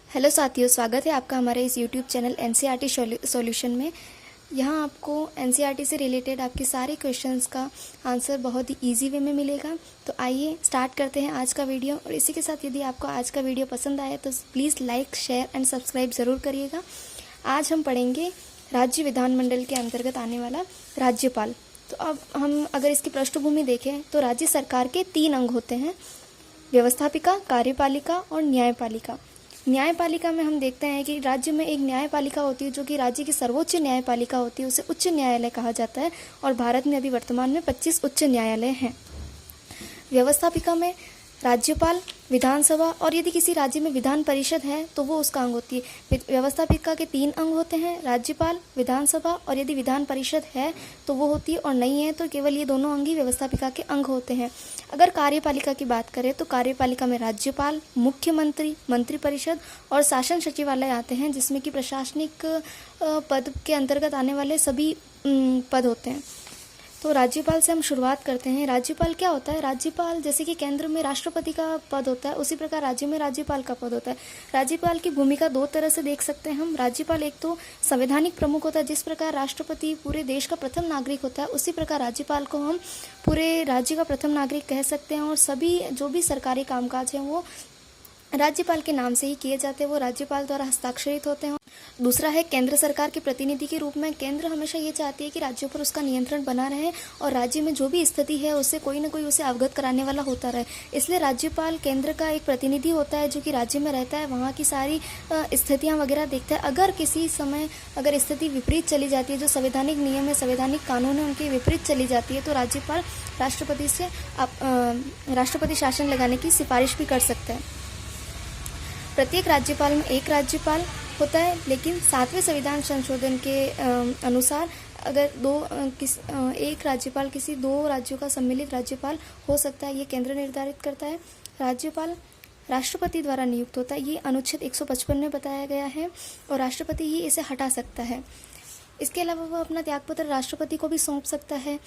Hello साथियों, स्वागत है आपका हमारे इस यूट्यूब चैनल एनसीईआरटी सॉल्यूशन में। यहाँ आपको एनसीईआरटी से रिलेटेड आपके सारे क्वेश्चंस का आंसर बहुत ही इजी वे में मिलेगा। तो आइए स्टार्ट करते हैं आज का वीडियो। और इसी के साथ यदि आपको आज का वीडियो पसंद आए तो please like, share and subscribe ज़रूर करिएगा। आज हम पढ़ेंगे राज्य विधानमंडल के अंतर्गत आने वाला राज्यपाल। तो अब हम अगर इसकी पृष्ठभूमि देखें तो राज्य सरकार के 3 अंग होते हैं: व्यवस्थापिका, कार्यपालिका और न्यायपालिका। न्यायपालिका में हम देखते हैं कि राज्य में एक न्यायपालिका होती है जो कि राज्य की सर्वोच्च न्यायपालिका होती है, उसे उच्च न्यायालय कहा जाता है। और भारत में अभी वर्तमान में 25 उच्च न्यायालय हैं। व्यवस्थापिका में राज्यपाल, विधानसभा और यदि किसी राज्य में विधान परिषद है तो वो उसका अंग होती है। व्यवस्थापिका के 3 अंग होते हैं: राज्यपाल, विधानसभा और यदि विधान परिषद है तो वो होती है, और नहीं है तो केवल ये दोनों अंग ही व्यवस्थापिका के अंग होते हैं। अगर कार्यपालिका की बात करें तो कार्यपालिका में राज्यपाल, मुख्यमंत्री, मंत्रिपरिषद और शासन सचिवालय आते हैं, जिसमें कि प्रशासनिक पद के अंतर्गत आने वाले सभी पद होते हैं। तो राज्यपाल से हम शुरुआत करते हैं। राज्यपाल क्या होता है? राज्यपाल जैसे कि केंद्र में राष्ट्रपति का पद होता है, उसी प्रकार राज्य में राज्यपाल का पद होता है। राज्यपाल की भूमिका 2 तरह से देख सकते हैं हम। राज्यपाल एक तो संवैधानिक प्रमुख होता है, जिस प्रकार राष्ट्रपति पूरे देश का प्रथम नागरिक होता है, उसी प्रकार राज्यपाल को हम पूरे राज्य का प्रथम नागरिक कह सकते हैं। और सभी जो भी सरकारी कामकाज हैं वो राज्यपाल के नाम से ही किए जाते हैं, वो राज्यपाल द्वारा हस्ताक्षरित होते हैं। दूसरा है केंद्र सरकार के प्रतिनिधि के रूप में। केंद्र हमेशा ये चाहती है कि राज्यों पर उसका नियंत्रण बना रहे और राज्य में जो भी स्थिति है उससे कोई ना कोई उसे अवगत कराने वाला होता रहे। इसलिए राज्यपाल केंद्र का एक प्रतिनिधि होता है जो कि राज्य में रहता है, वहाँ की सारी स्थितियाँ वगैरह देखता है। अगर किसी समय अगर स्थिति विपरीत चली जाती है, जो संवैधानिक नियम है, संवैधानिक कानून है, उनके विपरीत चली जाती है, तो राज्यपाल राष्ट्रपति से राष्ट्रपति शासन लगाने की सिफारिश भी कर सकता है। प्रत्येक राज्यपाल में एक राज्यपाल होता है, लेकिन 7वें संविधान संशोधन के अनुसार अगर एक राज्यपाल किसी 2 राज्यों का सम्मिलित राज्यपाल हो सकता है, ये केंद्र निर्धारित करता है। राज्यपाल राष्ट्रपति द्वारा नियुक्त होता है, ये अनुच्छेद 155 में बताया गया है, और राष्ट्रपति ही इसे हटा सकता है। इसके अलावा वह अपना त्यागपत्र राष्ट्रपति को भी सौंप सकता है।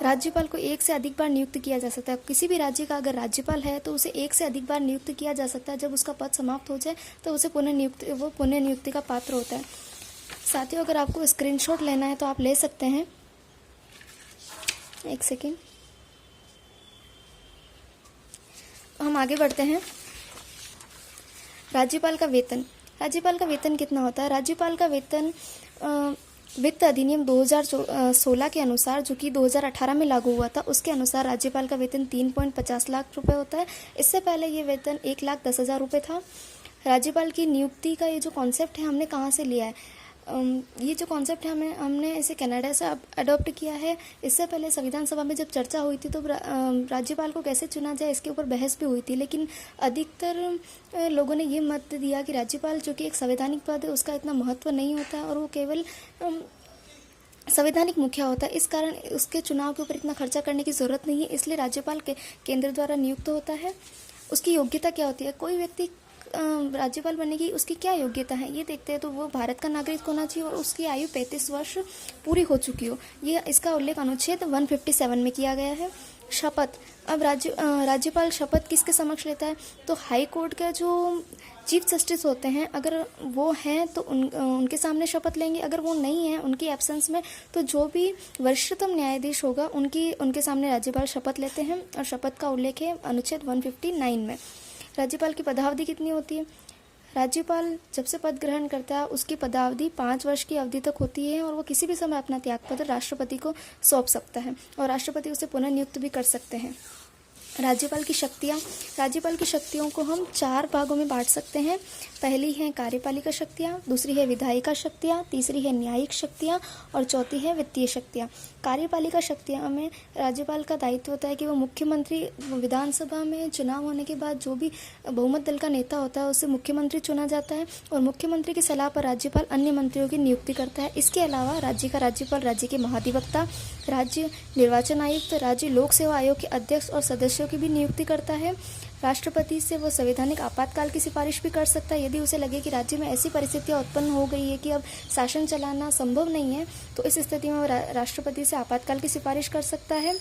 राज्यपाल को 1 से अधिक बार नियुक्त किया जा सकता है। किसी भी राज्य का अगर राज्यपाल है तो उसे 1 से अधिक बार नियुक्त किया जा सकता है। जब उसका पद समाप्त हो जाए तो उसे पुनः नियुक्ति का पात्र होता है। साथियों, अगर आपको स्क्रीनशॉट लेना है तो आप ले सकते हैं। 1 सेकेंड, हम आगे बढ़ते हैं। राज्यपाल का वेतन। राज्यपाल का वेतन कितना होता है? राज्यपाल का वेतन वित्त अधिनियम 2016 के अनुसार, जो कि 2018 में लागू हुआ था, उसके अनुसार राज्यपाल का वेतन 3.50 लाख रुपए होता है। इससे पहले ये वेतन 1,10,000 रुपये था। राज्यपाल की नियुक्ति का ये जो कॉन्सेप्ट है हमने कहाँ से लिया है? ये जो कॉन्सेप्ट है हमने इसे कनाडा से अडॉप्ट किया है। इससे पहले संविधान सभा में जब चर्चा हुई थी तो राज्यपाल को कैसे चुना जाए इसके ऊपर बहस भी हुई थी, लेकिन अधिकतर लोगों ने ये मत दिया कि राज्यपाल जो कि एक संवैधानिक पद है उसका इतना महत्व नहीं होता है और वो केवल संवैधानिक मुखिया होता है। इस कारण उसके चुनाव के ऊपर इतना खर्चा करने की ज़रूरत नहीं है, इसलिए राज्यपाल के केंद्र द्वारा नियुक्त होता है। उसकी योग्यता क्या होती है? कोई व्यक्ति राज्यपाल बनने की उसकी क्या योग्यता है ये देखते हैं, तो वो भारत का नागरिक होना चाहिए और उसकी आयु 35 वर्ष पूरी हो चुकी हो। ये इसका उल्लेख अनुच्छेद 157 में किया गया है। शपथ। अब राज्यपाल शपथ किसके समक्ष लेता है? तो हाई कोर्ट का जो चीफ जस्टिस होते हैं, अगर वो हैं तो उनके सामने शपथ लेंगे। अगर वो नहीं है, उनकी एब्सेंस में, तो जो भी वरिष्ठतम न्यायाधीश होगा उनके सामने राज्यपाल शपथ लेते हैं, और शपथ का उल्लेख है अनुच्छेद 159 में। राज्यपाल की पदावधि कितनी होती है? राज्यपाल जब से पद ग्रहण करता है उसकी पदावधि 5 वर्ष की अवधि तक होती है, और वो किसी भी समय अपना त्यागपत्र राष्ट्रपति को सौंप सकता है, और राष्ट्रपति उसे पुनः नियुक्त भी कर सकते हैं। राज्यपाल की शक्तियाँ। राज्यपाल की शक्तियों को हम 4 भागों में बांट सकते हैं। पहली है कार्यपालिका शक्तियाँ, दूसरी है विधायिका शक्तियाँ, तीसरी है न्यायिक शक्तियाँ और चौथी है वित्तीय शक्तियाँ। कार्यपालिका शक्तियाँ में राज्यपाल का दायित्व होता है कि वो मुख्यमंत्री, विधानसभा में चुनाव होने के बाद जो भी बहुमत दल का नेता होता है उससे मुख्यमंत्री चुना जाता है, और मुख्यमंत्री की सलाह पर राज्यपाल अन्य मंत्रियों की नियुक्ति करता है। इसके अलावा राज्य का राज्यपाल राज्य के महाधिवक्ता, राज्य निर्वाचन आयुक्त, राज्य लोक सेवा आयोग के अध्यक्ष और सदस्यों की भी नियुक्ति करता है। राष्ट्रपति से वो संवैधानिक आपातकाल की सिफारिश भी कर सकता है। यदि उसे लगे कि राज्य में ऐसी परिस्थितियां उत्पन्न हो गई है कि अब शासन चलाना संभव नहीं है, तो इस स्थिति में वो राष्ट्रपति से आपातकाल की सिफारिश कर सकता है।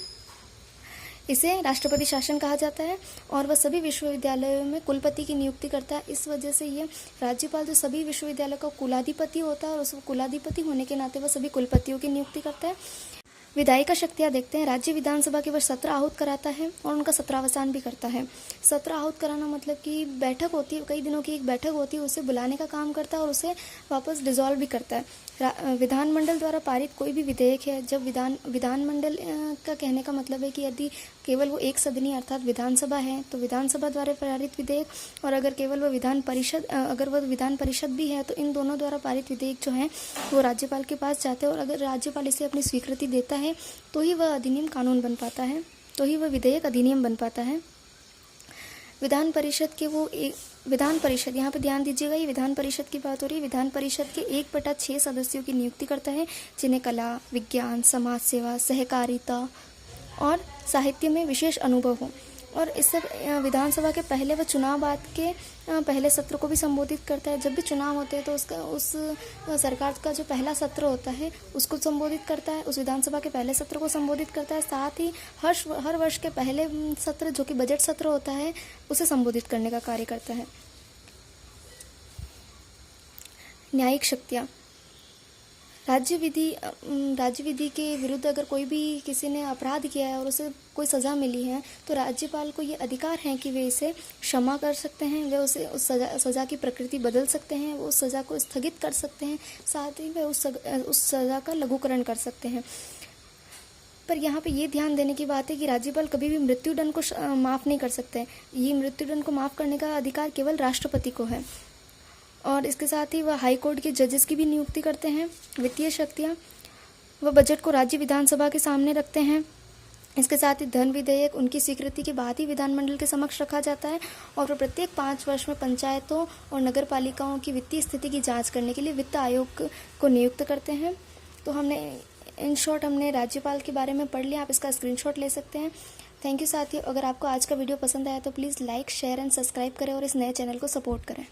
इसे राष्ट्रपति शासन कहा जाता है और वह सभी विश्वविद्यालयों में कुलपति की नियुक्ति करता है। इस वजह से ये राज्यपाल जो सभी विश्वविद्यालयों का कुलाधिपति होता है और उस कुलाधिपति होने के नाते वह सभी कुलपतियों की नियुक्ति करता है। विधायिका शक्तियाँ देखते हैं। राज्य विधानसभा के वह सत्र आहूत कराता है और उनका सत्रावसान भी करता है। सत्र आहूत कराना मतलब कि बैठक होती है, कई दिनों की एक बैठक होती है, उसे बुलाने का काम करता है और उसे वापस डिसॉल्व भी करता है। विधानमंडल द्वारा पारित कोई भी विधेयक है, जब विधानमंडल का कहने का मतलब है कि यदि केवल वो एक सदनीय अर्थात विधानसभा है तो विधानसभा द्वारा पारित विधेयक, और अगर केवल वह विधान परिषद भी है तो इन दोनों द्वारा पारित विधेयक जो हैं वो राज्यपाल के पास जाते हैं और अगर राज्यपाल इसे अपनी स्वीकृति देता है तो ही वह अधिनियम कानून बन पाता है, तो ही वह विधेयक अधिनियम बन पाता है। विधान परिषद यहाँ पे ध्यान दीजिएगा, ये विधान परिषद की बात हो रही है। विधान परिषद के 1/6 सदस्यों की नियुक्ति करता है जिन्हें कला, विज्ञान, समाज सेवा, सहकारिता और साहित्य में विशेष अनुभव हो। और इससे विधानसभा के पहले वह चुनाव बाद के पहले सत्र को भी संबोधित करता है। जब भी चुनाव होते हैं तो उस सरकार का जो पहला सत्र होता है उसको संबोधित करता है, उस विधानसभा के पहले सत्र को संबोधित करता है। साथ ही हर वर्ष के पहले सत्र जो कि बजट सत्र होता है उसे संबोधित करने का कार्य करता है। न्यायिक शक्तियाँ। राज्य विधि के विरुद्ध अगर कोई भी किसी ने अपराध किया है और उसे कोई सज़ा मिली है तो राज्यपाल को ये अधिकार है कि वे इसे क्षमा कर सकते हैं, वे उस सज़ा की प्रकृति बदल सकते हैं, वो उस सज़ा को स्थगित कर सकते हैं, साथ ही वे उस सज़ा का लघुकरण कर सकते हैं। पर यहाँ पे ये ध्यान देने की बात है कि राज्यपाल कभी भी मृत्युदंड को माफ़ नहीं कर सकते। ये मृत्युदंड को माफ़ करने का अधिकार केवल राष्ट्रपति को है। और इसके साथ ही वह हाई कोर्ट के जजेस की भी नियुक्ति करते हैं। वित्तीय शक्तियाँ, वह बजट को राज्य विधानसभा के सामने रखते हैं। इसके साथ ही धन विधेयक उनकी स्वीकृति के बाद ही विधानमंडल के समक्ष रखा जाता है और वह प्रत्येक 5 वर्ष में पंचायतों और नगर पालिकाओं की वित्तीय स्थिति की जांच करने के लिए वित्त आयोग को नियुक्त करते हैं। तो इन शॉर्ट हमने राज्यपाल के बारे में पढ़ लिया, आप इसका स्क्रीनशॉट ले सकते हैं। थैंक यू साथियों। अगर आपको आज का वीडियो पसंद आया तो please like, share and subscribe करें और इस नए चैनल को सपोर्ट करें।